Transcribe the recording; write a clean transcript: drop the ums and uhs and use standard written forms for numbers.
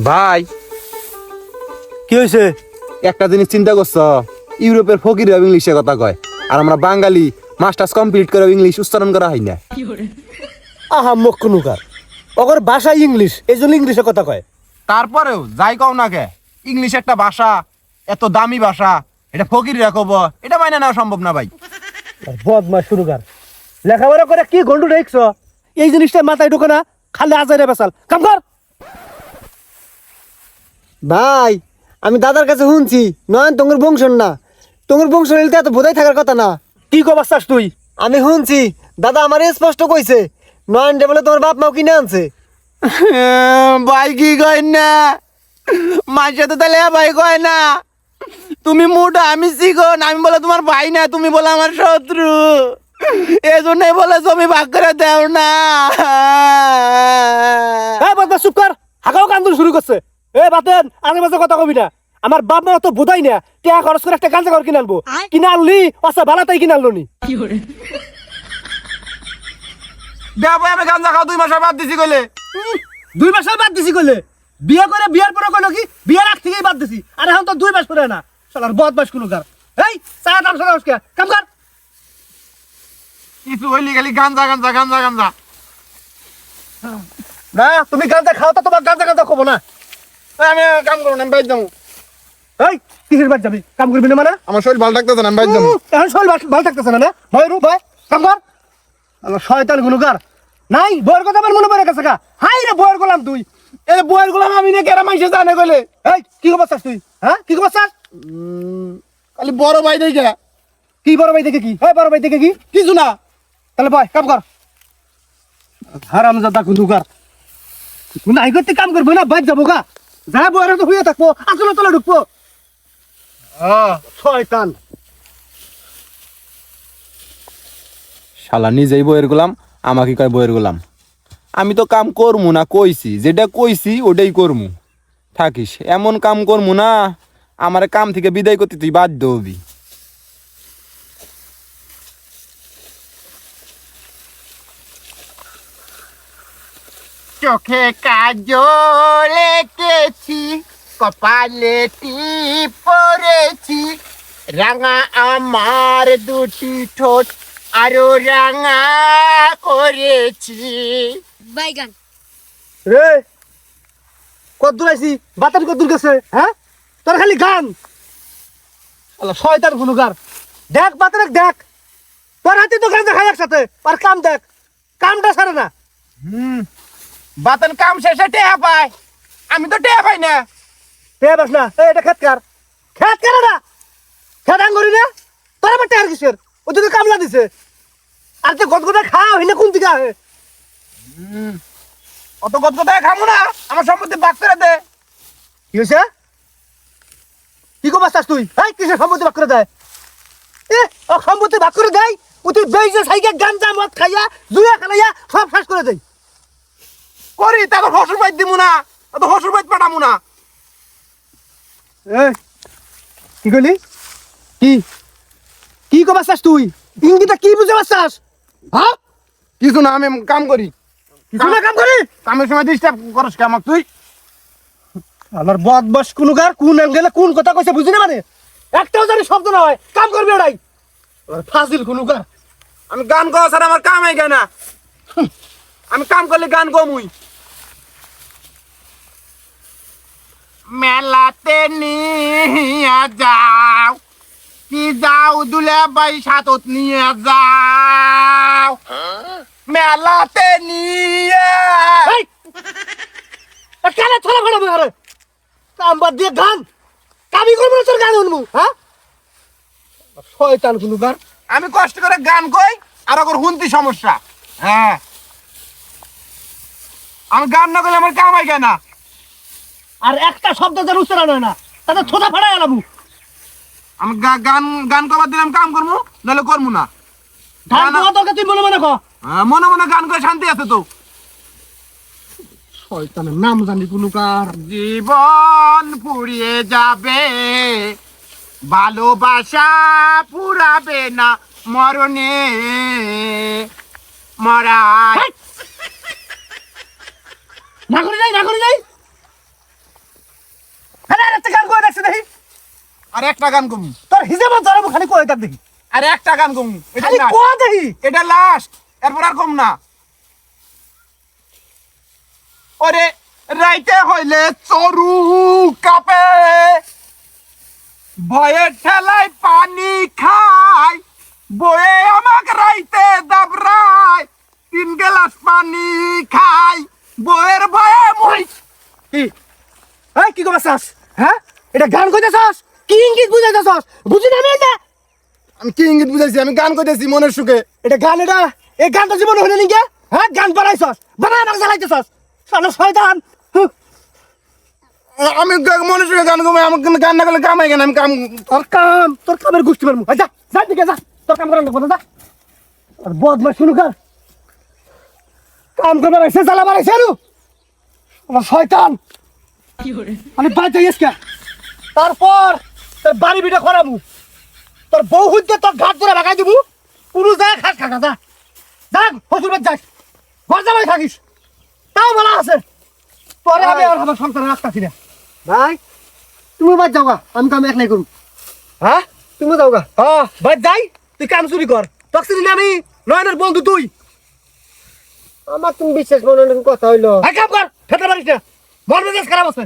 ভাই কি হয়েছে? একটা জিনিস চিন্তা করছো, ইউরোপের ফকির ইংলিশে কথা কয়, আর আমরা বাঙালি মাস্টার্স কমপ্লিট করে ইংলিশ উচ্চারণ করা হয় না। আহা মক্কনুকার, ওগর ভাষা ইংলিশ, এই জন্য ইংলিশে কথা কয়। তারপরেও যাই কও না কে, ইংলিশ একটা ভাষা, এত দামি ভাষা, এটা ফকির রাখব, এটা মাইনে নেওয়া সম্ভব না ভাই। বদমাস শুরুকার, লেখাপড়া করে কি গন্ডু দেখছো? এই জিনিসটা মাথায় ঢোকে না, খালি আজারে বেসাল কাম কর। ভাই আমি দাদার কাছে শুনছি নয়ন তোমার বংশর না, তোমার বংশ হইলে তো এত বোধাই থাকার কথা না। কি কবাস চাস তুই? আমি শুনছি দাদা আমার স্পষ্ট কইছে নয়ন ডে বলে তোমার বাপ মাও কিনে আনছে। ভাই কি কয় না, মাঝে তো তাহলে ভাই কয় না, তুমি মোটা আমি চিকন, আমি বলে তোমার ভাই না, তুমি বলে আমার শত্রু, এই জন্যই বলে জমি ভাগ করে দেও না। হ্যাঁ বদমাস চুপ কর, হাগাও কান্দুন শুরু করছে। এ বাতেন, আগে মাঝে কথা কবি না। আমার বাপ মা তো বোধাই না, টাকা খরচ করে একটা গাঞ্জা ঘর কিনে আনবো, কিনে আনলি আচ্ছা ভালো তাই কিনে আনলো নি। দেখ ভাই আমি গাঞ্জা খাও 2 মাস বাদ দিছি কইলে। 2 মাস বাদ দিছি কইলে, বিয়ে করে বিয়ের পরে কইলো কি বিয়ের আগ থেকেই বাদ দিছি, আর এখন তো 2 মাস পরে না। শালার বদমাস কুলুকার, এই চা দাম সারা উসকে কাম কর। কিছু হইলি খালি গাঞ্জা গাঞ্জা গাঞ্জা গাঞ্জা। না তুমি গাঞ্জা খাও তো তোমার গাঞ্জা গাঞ্জা কব না। আমি কাম করবো না, আমি বাইর যাবো। এই কিসের বাদ যাবি, কাম করবি না মানে? আমার শরীর ভালো থাকতেছে না, আমি বাইর যাবো। এখন শরীর ভালো থাকতেছে না? ভয় রূপ ভাই কাম কর। আমার শয়তান গুনুকার নাই, বউয়ের কথা আমার মনে পড়ে গেছে গা। হাই রে বউয়ের গোলাম তুই, এই বইয়ের গুলাম আমি না কেরা মাইসে জানে কইলে। এই কি খবর চাস তুই? হ্যাঁ কি খবর চাস? খালি বড় ভাই দেখে কি বড় ভাই দেখে কি? হ্যাঁ বড় ভাই দেখে কি? কিছু না। তাহলে বয় কাম কর। হারামজাদা গুনুকার, নাই করতে কাম করবো না, বাইর যাবো গা। যা বউয়ের তো হইয়া থাকবো, আসলে তলে ঢুকবো। শয়তান শালা নিজেই বইয়ের গোলাম, আমাকে কয় বইয়ের গোলাম। আমি তো কাম করমু না, কইছি যেটা কইছি ওটাই করমু। থাকিস এমন কাম করমু না, আমার কাম থেকে বিদায় করতে তুই বাধ্য হবি। চোখে কাজল এঁকেছি, কপালে টিপ পরেছি, রাঙা আমার দুটি ঠোঁট আরো রাঙা করেছি। বাইগান রে, কদ্দুর আইছি বাতান কদ্দুর গেছে? হ্যাঁ তোর খালি গান। শালা শয়তান গুনুকার, দেখ বাতান দেখ, তোর হাতে তো গাঞ্জা খাই একসাথে, আর কাম দেখ, কামটা ছাড়ে না। বাতন কাম শেষে টেহা পায়, আমি তো টেহা পাই না। তে বাস না, এটা খেত কার, খেত কার না, খেত আঙ্গুরি না, তোর আবার টেহার কিসের? ও যদি কামলা দিছে, আর যে গদগদা খাও হিনে কোন দিকে আহে? অত গদগদায় খামু না, আমার সম্পত্তি ভাগ করে দে। কি হয়েছে? কি কবার চাস তুই? এই কিসের সম্পত্তি ভাগ করে দেয়? এ ও সম্পত্তি ভাগ করে দেয়, ও তুই বেইজে সাইকে গাঞ্জা মদ খাইয়া জুয়া খেলাইয়া সব শেষ করে দেয়। করি তা তো হসুর বাইত দিমু না, অত হসুর বাইত পাঠামু না। এ কি কইলি? কি কি কবার চাস তুই? ইঙ্গিটা কি বুঝে চাস? হ্যাঁ কিছু না, আমি কাম করি। কিছু না কাম করি? কামের সময় ডিস্টার্ব করস কে আমাক তুই? আমার বদমাস কুনুকার, কোন অ্যাঙ্গেলে কোন কথা কইছে বুঝি না মানে? একটাও জানি শব্দ না হয়, কাম করবি ওটাই। ফাজিল কুনুকার। আমি গান গাওয়া ছাড়া আমার কামাই গায় না। আমি কাম করলে গান গমুই। মেলাতে নিয়ে যাও, কি যাও দুলে বাই সাতত নিয়ে যাও, মেলাতে নিয়ে। এই কানে ছলা ফাড়াবো আরে, কাম বাদ দিয়ে গান কামি করবো না, তোর গান শুনবো? হ্যাঁ শয়তান কুনুকার। আমি কষ্ট করে গান কই, আর ওর হুন্তি সমস্যা। হ্যাঁ আমি গান না করলে আমার কামাই গায় না। আর একটা শব্দ যেন উচ্চারণ হয় না, তাতে ছোটা ফাড়াই আলাবো। আমি গান গান কবার দিলাম কাম করবো, নাহলে করবো না। গান গাওয়া দরকার, তুই মনে মনে কর। মনে মনে গান করে শান্তি আছে তো। শয়তানের নাম জানি কুনুকার। জীবন পুড়িয়ে যাবে, ভালোবাসা পুরাবে না, মরণে মরায়। না করে যাই, না করে যাই। খালি আরেকটা গান কয়ে দেখছি দেখি আর একটা গান কমু তোর হিসেবে ধরাবো খালি কয়ে থাক দেখি আর একটা গান কমু এটা খালি last। কয়ে দেখি এটা লাস্ট এরপর আর কম না ওরে রাইতে হইলে চরু কাপে ভয়ে ঠেলায় পানি খায় বয়ে আমাক রাইতে দাবরায় 3 গ্লাস পানি খাই বয়ের ভয়ে মই কি এই কি করছস হ্যাঁ এটা গান কইতেছস কি ইঙ্গিত বুঝাইতেছস বুঝি না আমি এটা আমি কি ইঙ্গিত বুঝাইছি আমি গান কইতেছি মনের সুখে এটা গান এটা এই গানটা জীবন হইলে নি গে হ্যাঁ গান বানাইছস বানাই আমাকে জ্বালাইতেছস শালা শয়তান আমি মনের সুখে গান কমে আমাকে গান না করলে কামাই কেন আমি কাম তোর কামের গোষ্ঠী মারমু যা যা দিকে যা তোর কাম করার লাগবে না যা আর বদমাশ শুরু কর কাম করবে রাইছে জ্বালা বাড়াইছে আরু আমার শয়তান আমি বাড়িতে গেছি তারপর তোর বাড়ি বিটা করাবো তোর বউ হইতে তোর ঘাট ধরে ভাগাই দিব পুরুষ যায় খাস খাকা যা যাক হসুর বাদ যাস ঘর জামাই থাকিস তাও বলা আছে তোরে আমি আর আমার সংসারে রাখতাছি না ভাই তুমি বাদ যাওগা আমি কাম একলাই করুম হ্যাঁ তুমি যাওগা হ্যাঁ বাদ যাই তুই কাম চুরি কর তখন আমি নয়নের বন্ধু তুই আমার তুমি বিশ্বাস মনে কথা হইলো কাম কর ফেটে পারিস না মন মেজাজ খারাপ আছে